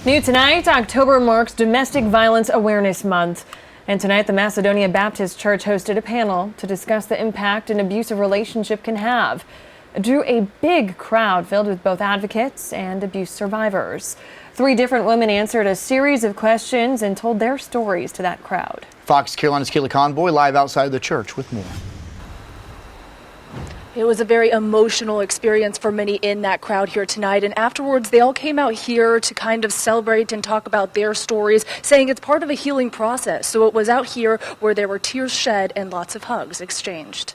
New tonight, October marks Domestic Violence Awareness Month. And tonight, the Macedonia Baptist Church hosted a panel to discuss the impact an abusive relationship can have. It drew a big crowd filled with both advocates and abuse survivors. 3 different women answered a series of questions and told their stories to that crowd. Fox Carolina's Keely Convoy live outside the church with more. It was a very emotional experience for many in that crowd here tonight, and afterwards they all came out here to kind of celebrate and talk about their stories, saying it's part of a healing process. So it was out here where there were tears shed and lots of hugs exchanged.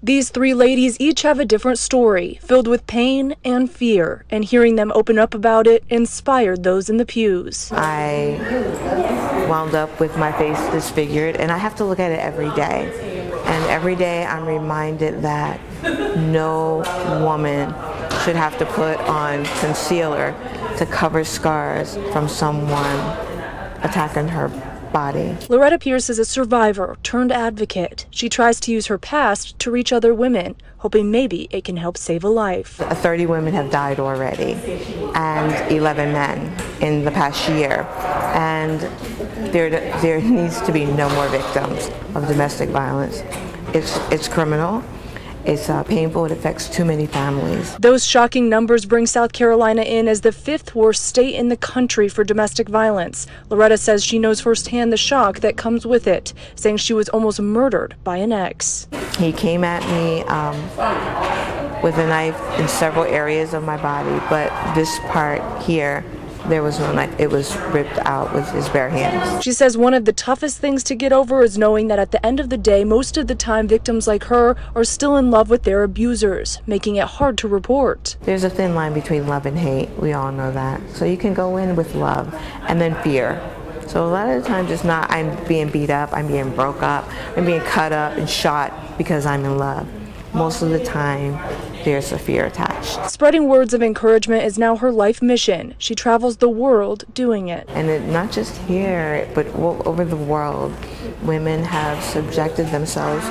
These 3 ladies each have a different story, filled with pain and fear, and hearing them open up about it inspired those in the pews. I wound up with my face disfigured, and I have to look at it every day. And every day I'm reminded that no woman should have to put on concealer to cover scars from someone attacking her body. Loretta Pierce is a survivor turned advocate. She tries to use her past to reach other women, hoping maybe it can help save a life. 30 women have died already, and 11 men in the past year. And there needs to be no more victims of domestic violence. It's criminal. It's painful. It affects too many families. Those shocking numbers bring South Carolina in as the 5th worst state in the country for domestic violence. Loretta says she knows firsthand the shock that comes with it, saying she was almost murdered by an ex. He came at me with a knife in several areas of my body, but this part here, there was no knife. It was ripped out with his bare hands. She says one of the toughest things to get over is knowing that at the end of the day, most of the time victims like her are still in love with their abusers, making it hard to report. There's a thin line between love and hate. We all know that. So you can go in with love and then fear. So a lot of the times it's not I'm being beat up, I'm being broke up, I'm being cut up and shot because I'm in love. Most of the time, there's a fear attached. Spreading words of encouragement is now her life mission. She travels the world doing it. And not just here, but all over the world, women have subjected themselves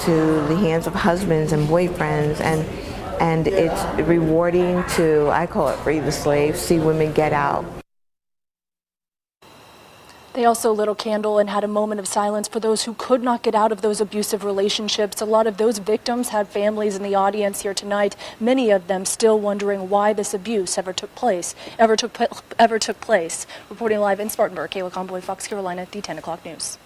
to the hands of husbands and boyfriends, and it's rewarding to, I call it free the slave, see women get out. They also lit a candle and had a moment of silence for those who could not get out of those abusive relationships. A lot of those victims had families in the audience here tonight, many of them still wondering why this abuse ever took place. Reporting live in Spartanburg, Kayla Convoy, Fox Carolina, the 10 o'clock news.